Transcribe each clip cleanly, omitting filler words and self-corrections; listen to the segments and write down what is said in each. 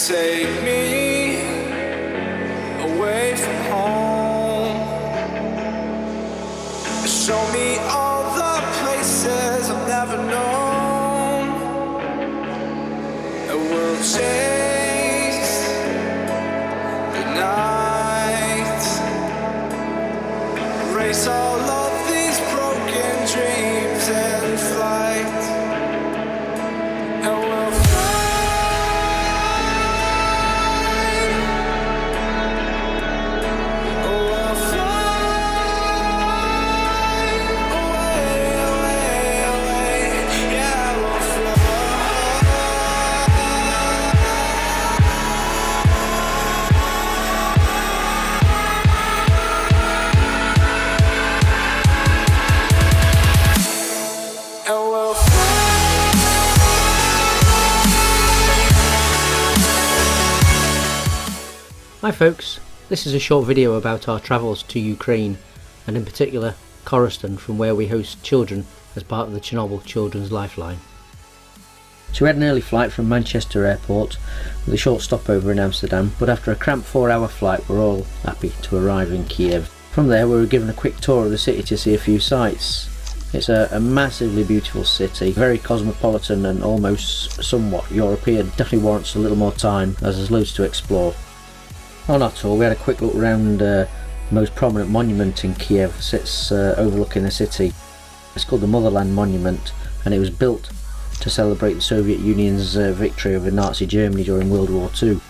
Take me away from home. Show me all the places I've never known. And we'll chase the night, erase all of these broken dreams and flight. And we'll Hi folks, this is a short video about our travels to Ukraine, and in particular Korosten, from where we host children as part of the Chernobyl Children's Lifeline. So we had an early flight from Manchester Airport with a short stopover in Amsterdam, but after a cramped 4-hour flight we're all happy to arrive in Kiev. From there we were given a quick tour of the city to see a few sights. It's a massively beautiful city, very cosmopolitan and almost somewhat European. Definitely warrants a little more time as there's loads to explore. On our tour we had a quick look around the most prominent monument in Kiev. It sits overlooking the city. It's called the Motherland Monument, and it was built to celebrate the Soviet Union's victory over Nazi Germany during World War II.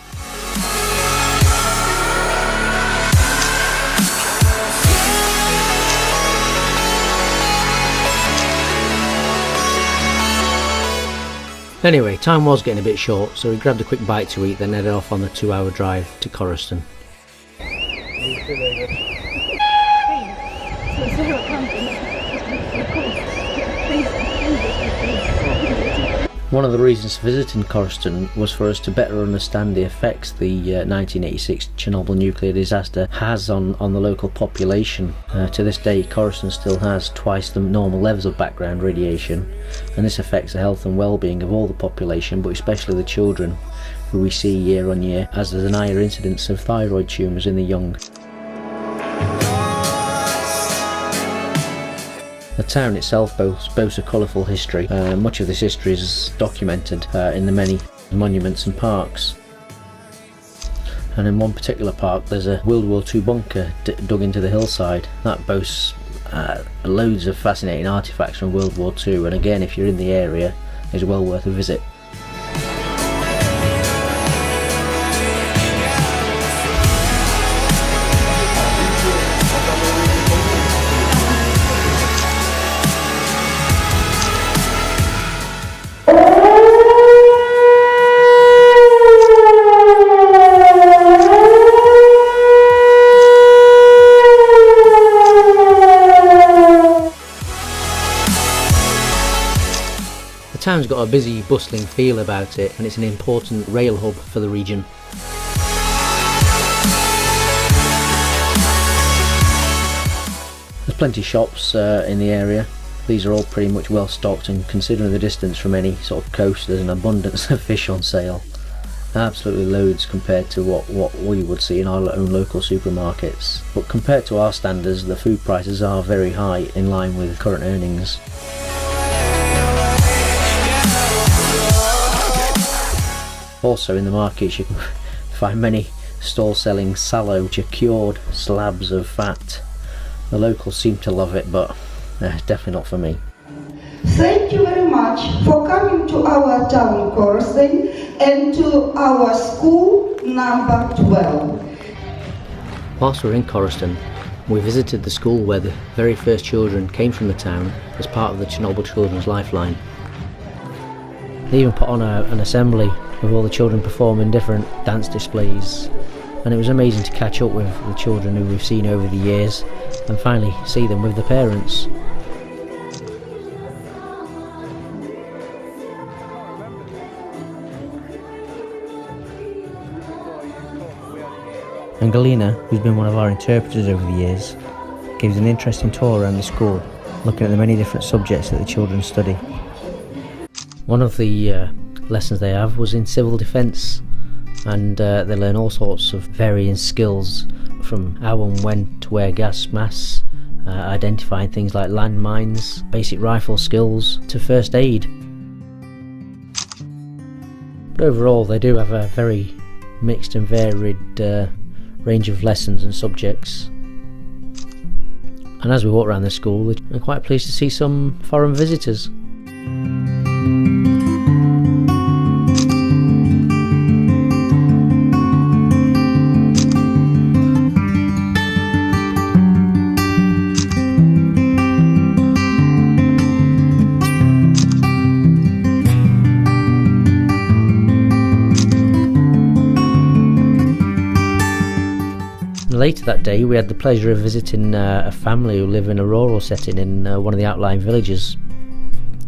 Anyway, time was getting a bit short, so we grabbed a quick bite to eat, then headed off on the 2-hour drive to Korosten. One of the reasons for visiting Korosten was for us to better understand the effects the 1986 Chernobyl nuclear disaster has on the local population. To this day, Korosten still has twice the normal levels of background radiation, and this affects the health and well-being of all the population, but especially the children, who we see year on year, as there's an higher incidence of thyroid tumours in the young. The town itself boasts a colourful history. Much of this history is documented in the many monuments and parks. And in one particular park there's a World War II bunker dug into the hillside that boasts loads of fascinating artefacts from World War II, and again, if you're in the area, it's well worth a visit. The town's got a busy, bustling feel about it, and it's an important rail hub for the region. There's plenty of shops in the area. These are all pretty much well stocked, and considering the distance from any sort of coast, there's an abundance of fish on sale. Absolutely loads compared to what we would see in our own local supermarkets. But compared to our standards, the food prices are very high, in line with current earnings. Also in the markets you can find many stalls selling sallow, which are cured slabs of fat. The locals seem to love it, but definitely not for me. Thank you very much for coming to our town Korosten and to our school number 12. Whilst we're in Korosten, we visited the school where the very first children came from the town as part of the Chernobyl Children's Lifeline. They even put on an assembly with all the children performing different dance displays, and it was amazing to catch up with the children who we've seen over the years and finally see them with the parents. And Galina, who's been one of our interpreters over the years, gives an interesting tour around the school, looking at the many different subjects that the children study. One of the lessons they have was in civil defence, and they learn all sorts of varying skills, from how and when to wear gas masks, identifying things like landmines, basic rifle skills, to first aid. But overall they do have a very mixed and varied range of lessons and subjects. And as we walk around the school, we're quite pleased to see some foreign visitors. Later that day we had the pleasure of visiting a family who live in a rural setting in one of the outlying villages.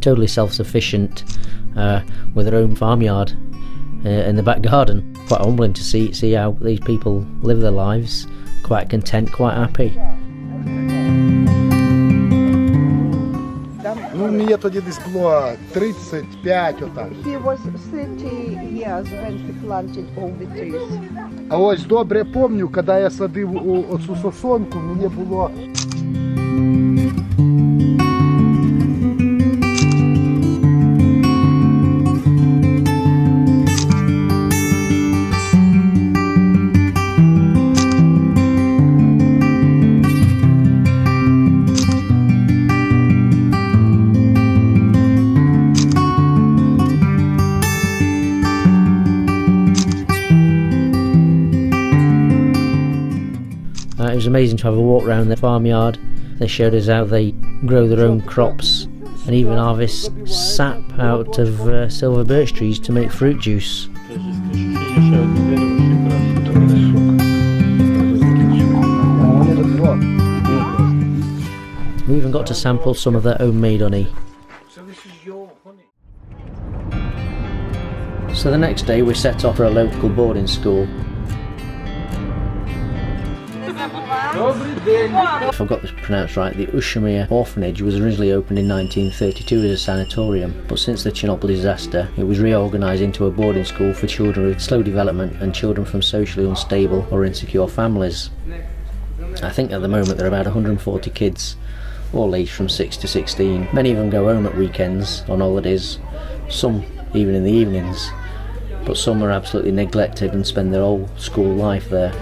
Totally self-sufficient, with their own farmyard in the back garden. Quite humbling to see how these people live their lives, quite content, quite happy. Ну, мені тоді десь було 35 отак. He was 30 years when he planted all the trees. А ось добре пам'ятаю, коли я садив оцю сосонку, мені було... It was amazing to have a walk around their farmyard. They showed us how they grow their own crops and even harvest sap out of silver birch trees to make fruit juice. We even got to sample some of their homemade honey. So the next day we set off for a local boarding school. If I've got this pronounced right, the Ushmia orphanage was originally opened in 1932 as a sanatorium, but since the Chernobyl disaster it was reorganised into a boarding school for children with slow development and children from socially unstable or insecure families. I think at the moment there are about 140 kids, all aged from 6 to 16. Many of them go home at weekends, on holidays, some even in the evenings, but some are absolutely neglected and spend their whole school life there.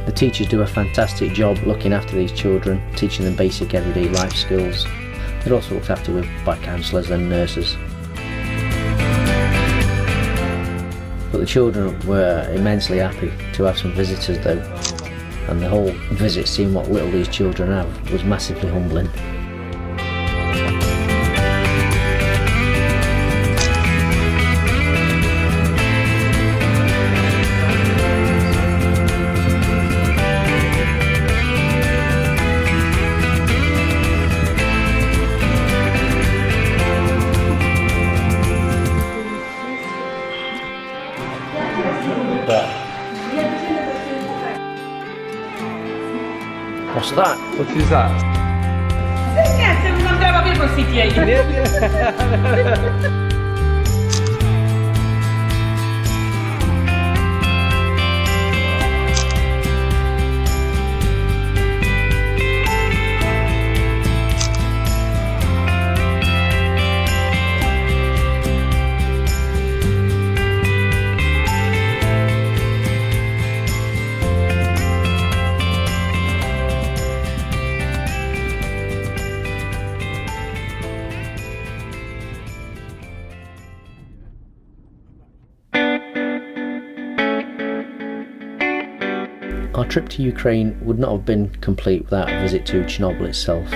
The teachers do a fantastic job looking after these children, teaching them basic everyday life skills. They're also looked after by counsellors and nurses. But the children were immensely happy to have some visitors though, and the whole visit, seeing what little these children have, was massively humbling. What's that? What is that? Niente, non andava via così tieni. Our trip to Ukraine would not have been complete without a visit to Chernobyl itself.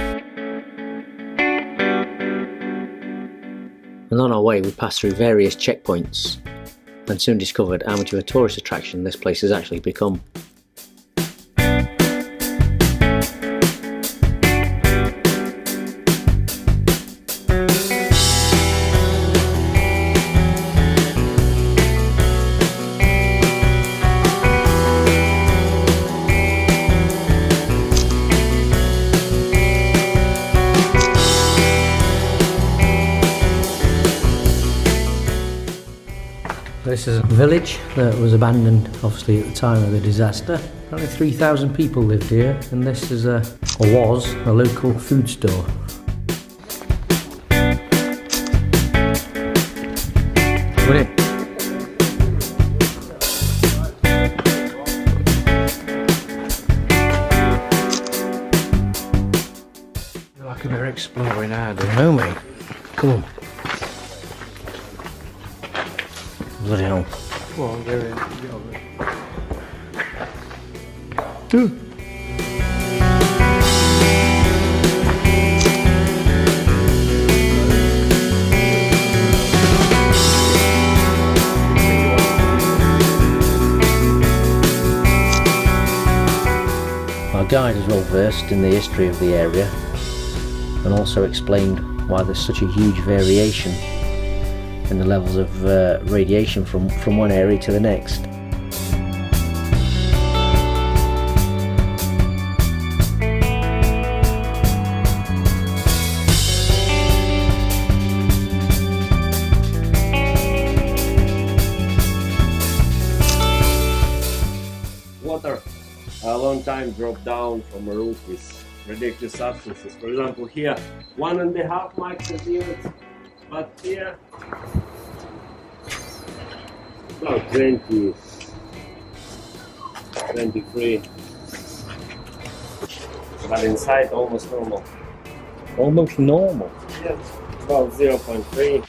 And on our way we passed through various checkpoints and soon discovered how much of a tourist attraction this place has actually become. This is a village that was abandoned obviously at the time of the disaster. Only 3,000 people lived here, and this is or was a local food store. Come in. Like we're exploring our day. No mate, come on. Bloody hell. Come on, get in. Get over it. Our guide is well versed in the history of the area and also explained why there's such a huge variation in the levels of radiation from one area to the next. Water a long time dropped down from a roof with radioactive substances. For example, here 1.5 microsieverts, but here about 20, 23. But inside almost normal. Almost normal. Yes, about 0.3.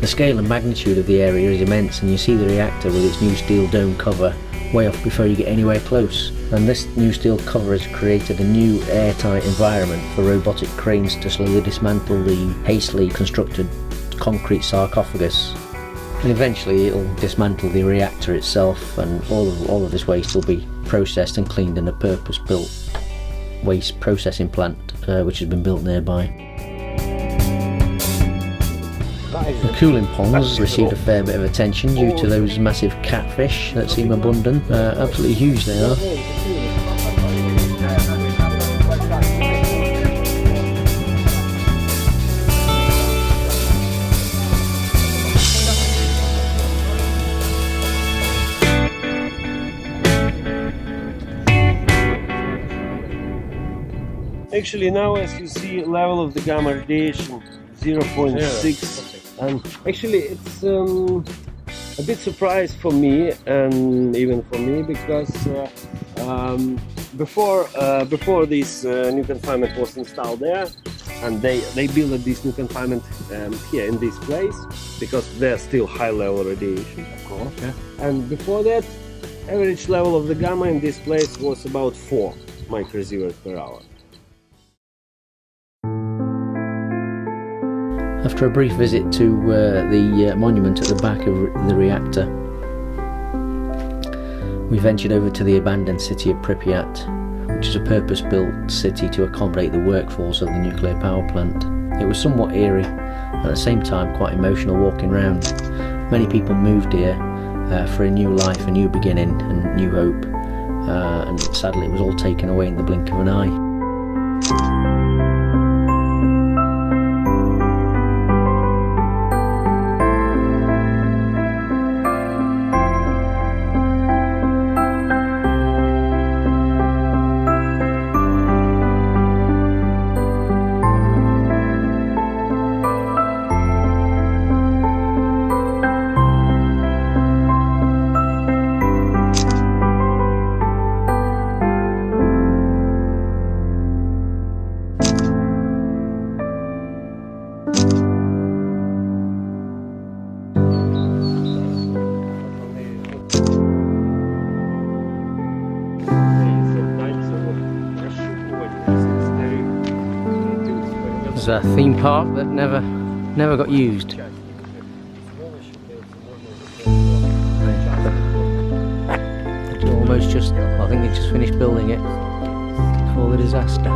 The scale and magnitude of the area is immense, and you see the reactor with its new steel dome cover way off before you get anywhere close. And this new steel cover has created a new airtight environment for robotic cranes to slowly dismantle the hastily constructed concrete sarcophagus. And eventually it'll dismantle the reactor itself, and all of this waste will be processed and cleaned in a purpose-built waste processing plant which has been built nearby. The cooling ponds received a fair bit of attention due to those massive catfish that seem abundant. Absolutely huge they are. Actually now, as you see, level of the gamma radiation 0.6. And actually it's a bit surprise for me, and even for me, because before this new confinement was installed there, and they built this new confinement here in this place, because there's still high level radiation, of course, yeah. And before that, average level of the gamma in this place was about 4 microsieverts per hour. After a brief visit to the monument at the back of the reactor, we ventured over to the abandoned city of Prypiat, which is a purpose-built city to accommodate the workforce of the nuclear power plant. It was somewhat eerie, and at the same time quite emotional walking around. Many people moved here for a new life, a new beginning and new hope, and sadly it was all taken away in the blink of an eye. It's a theme park that never got used. It's almost just, I think they just finished building it before the disaster.